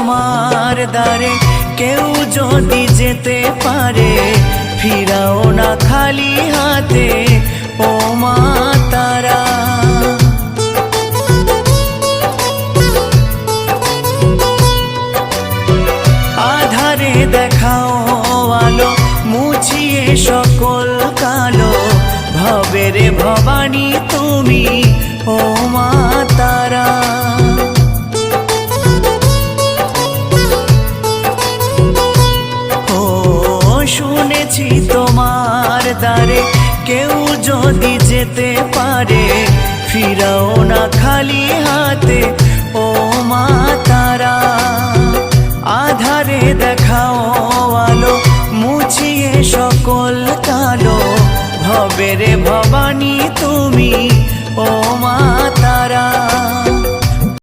তোমার দ্বারে কেউ যদি যেতে পারে, ফিরাও না খালি হাতে ও মা তারা। আধারে দেখাও আলো, মুছিয়ে সকল কালো, ভবের ভবানী তুমি ও মা তারা। ও শুনেছি তোমার দ্বারে কেউ যদি যেতে পারে, ফিরাও না খালি হাতে